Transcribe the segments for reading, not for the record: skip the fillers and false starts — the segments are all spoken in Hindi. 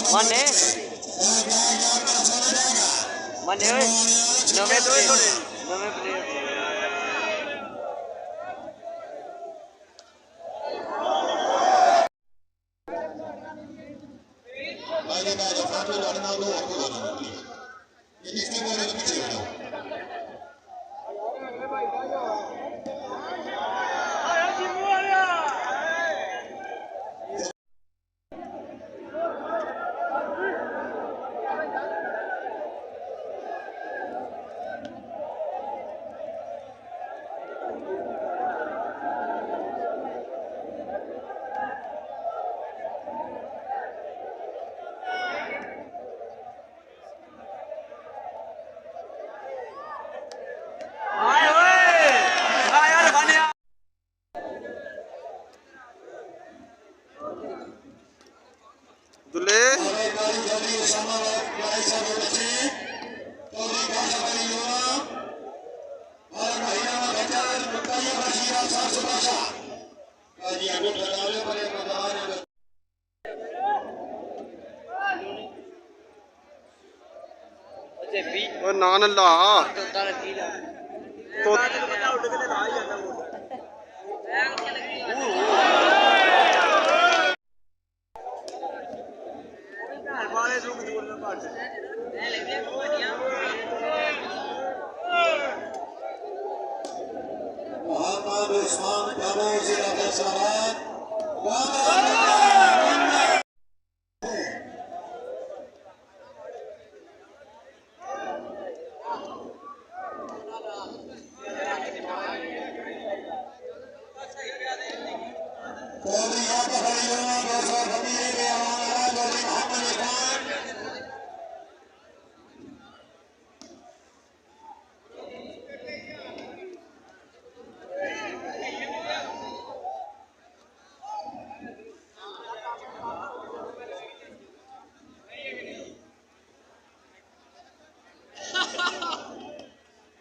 माने माने ओए नवे प्लेयर दुल्ले और नान अल्लाह तो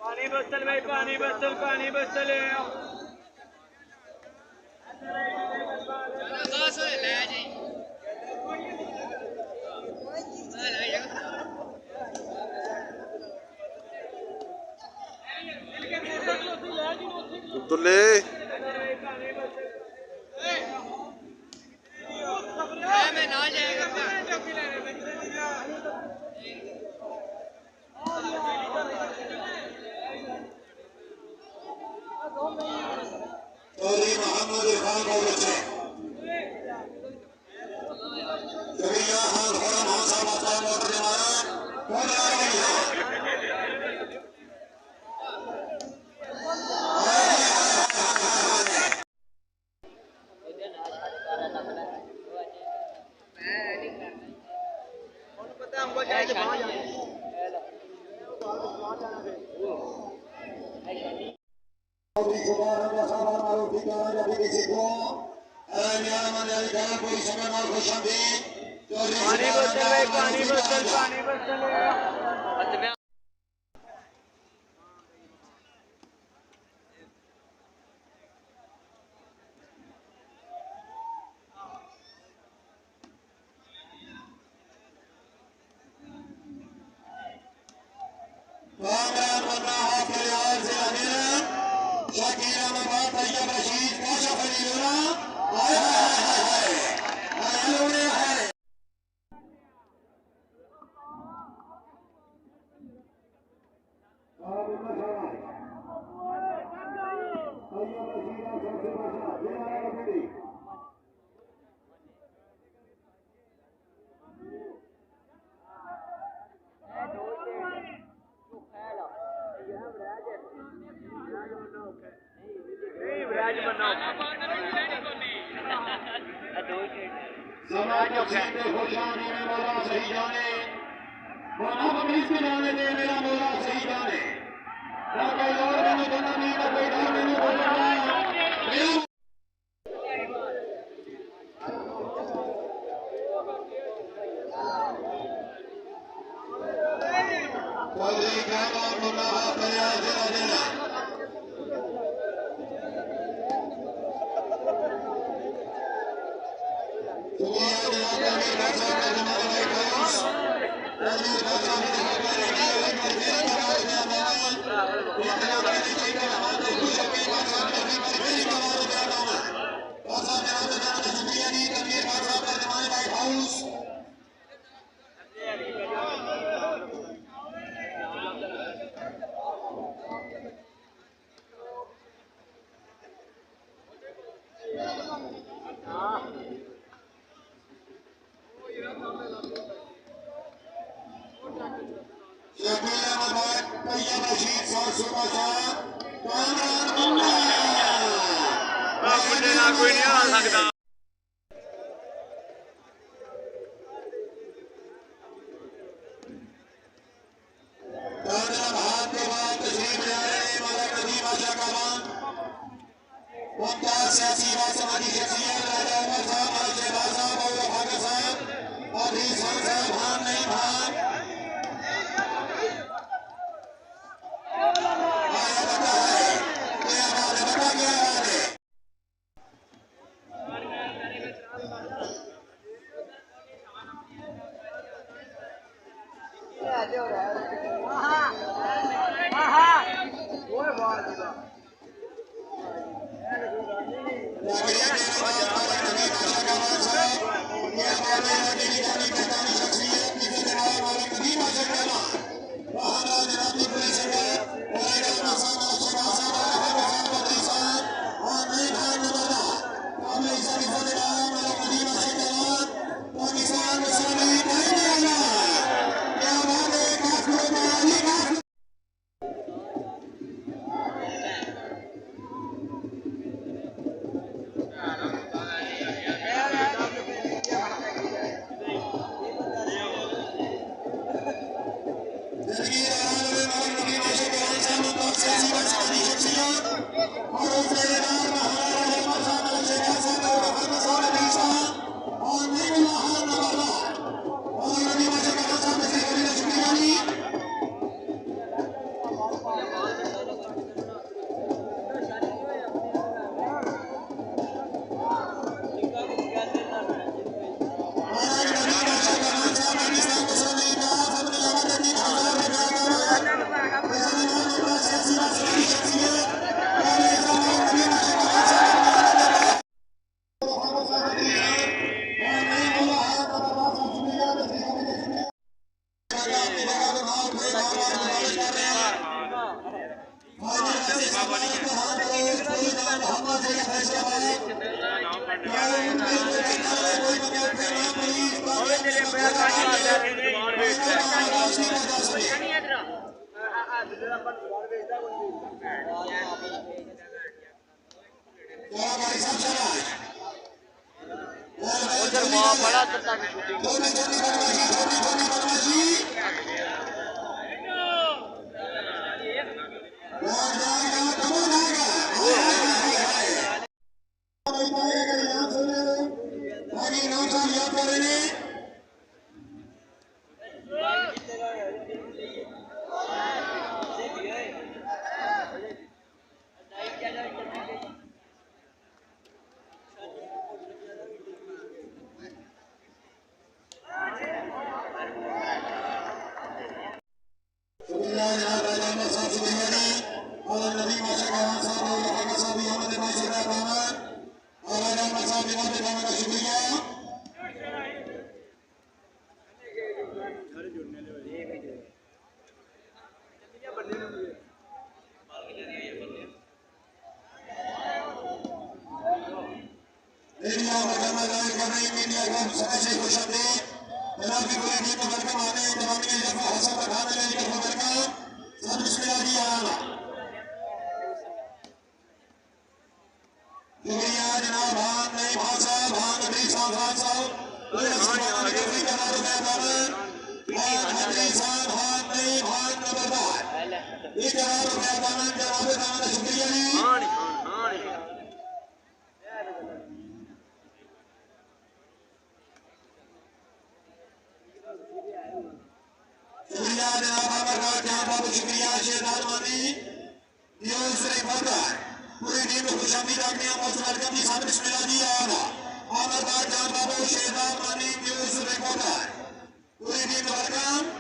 पानी बस्तर दुल्ले पानी बस्तर दुल्ले मुझे ना कोई नहीं आ सकता। उधर वहाँ बड़ा तत्ता की शूटिंग पूरी टीम को खुशामदीद आखने हैं और वेलकम जी साहब बिस्मिल्लाह जी आना आमरदार जान बाबू शेरदार मानी न्यूज़ रिपोर्टर पूरी टीम को वेलकम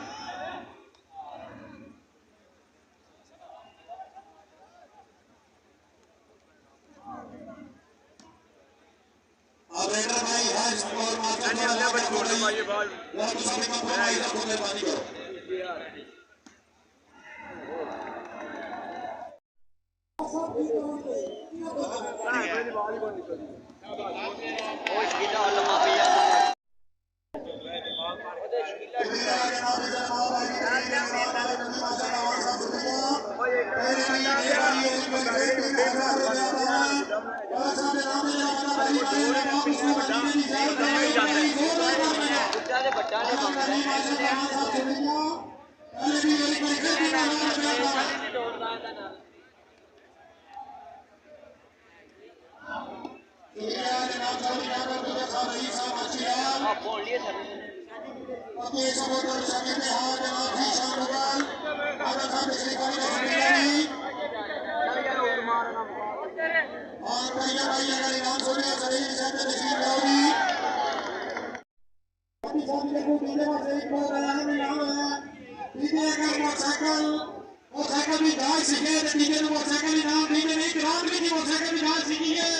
मोटरसाइकिल भी डाल सीखे डीजे ने मोटरसाइकिल इनाम डीजे ने एक रात में मोटरसाइकिल भी डाल सीखी है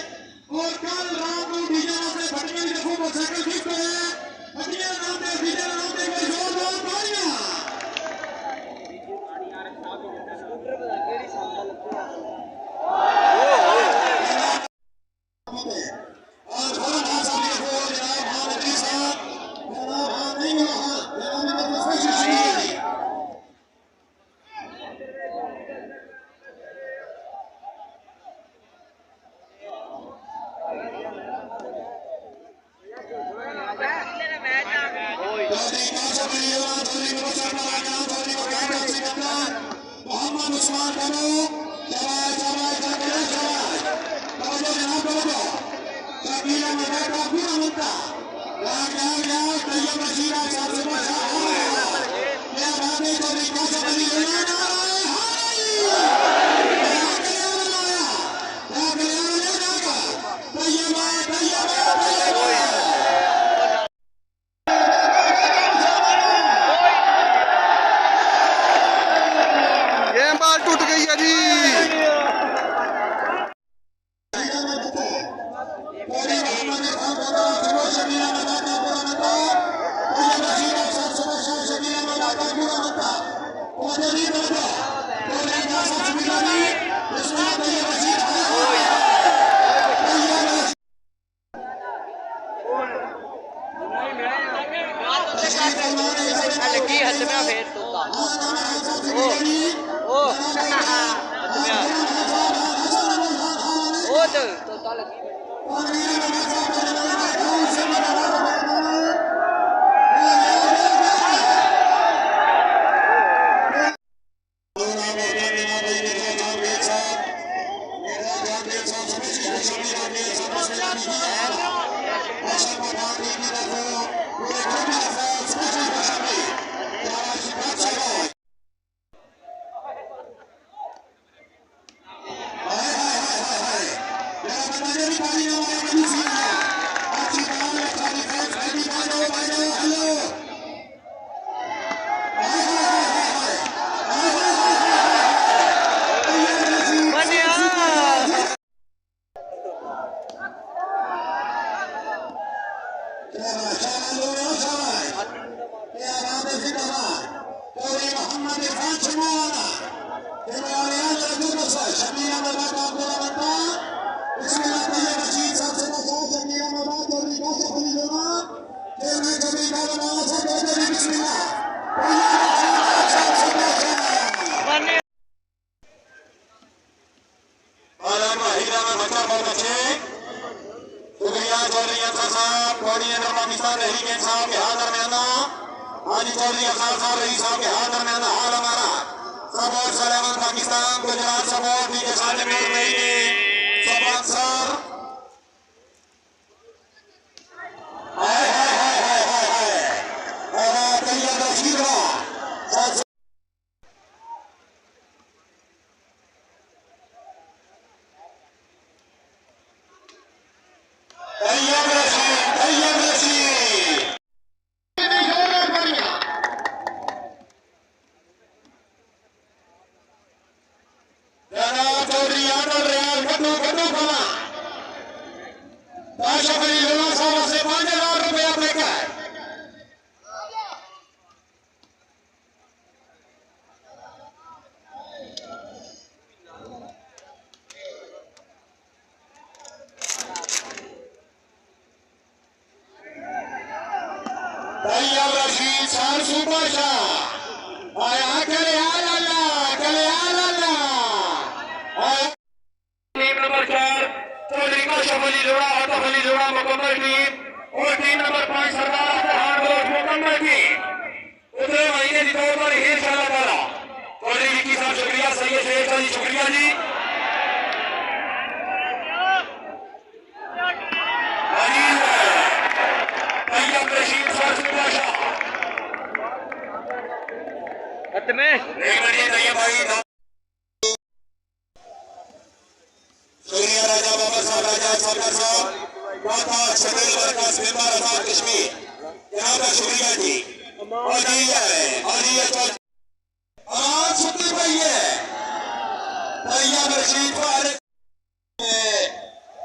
और कल रात को डीजे ने भटके भी देखो मोटरसाइकिल ठीक है भटिया नाम पे डीजे नाम पे कोई जोरदार तालियां स्कूटर बता केड़ी सामने लगती है और थोड़ा नाम साहब देखो जनाब हां नबी साहब जनाब हां नहीं हुआ जनाब ने तो कोशिश की टूट गई है जी। लगी हद में फेर तोता ओ तोता लगी पाकिस्तान गुजरात सपोर्ट के साथ में sponsor Tayyab Rashid sir super Shah आया कल्याण टीम नंबर 4 चौधरी का शफली जोड़ा आतफ अली जोड़ा मुकम्मल टीम और टीम नंबर 5 सरदार हार्ड मुकम्मल टीम उतरे महीने की तौर पर इंशाअल्लाह ताला चौधरी विक्की साहब शुक्रिया सैयद शेख जी शुक्रिया जी तैयब रशीद सर सुपर शाह में एक मिनट तैयब भाई शुक्रिया राजा बाबर साहब राजा सरकार साहब माता शकील बरकत मेंबर आजाद कश्मीर यहाँ का शुक्रिया जी और आवाज सुनती पई है तैयब रशीद वाले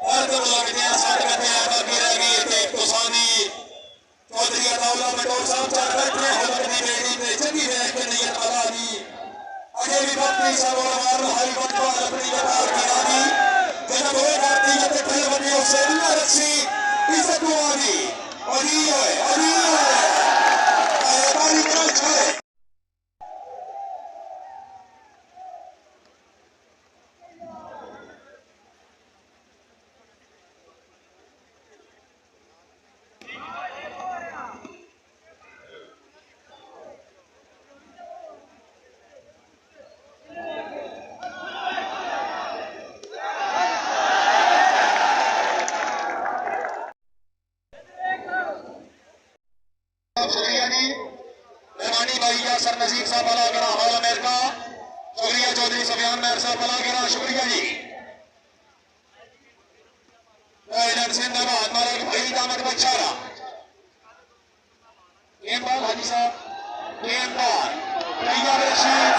हर दम लगते हैं साथ करते हैं बाकी रह गई एक तो सानी चौधरी अताउल्लाह मंडोर साहब चार बैठे हलक की बेटी पे चंगी रह के नियत अदा दी अजय भी अपनी सब और हमारे भाई बंधु अपनी व्यापार की रानी जब वो करती है तो फिर बनी उसे अल्लाह रखी इज्जत वाली और ये तारी कल छाए शुक्रिया जी रहमानी भाई यासर नजीब साहब अलागरा हॉल अमेरिका शुक्रिया चौधरी सफियान मेहर साहब अलागरा शुक्रिया जी जिंदाबाद मालिक भाई दामद बच्चारा गेंदबाज हाजी साहब गेंदबाज तैयब रशीद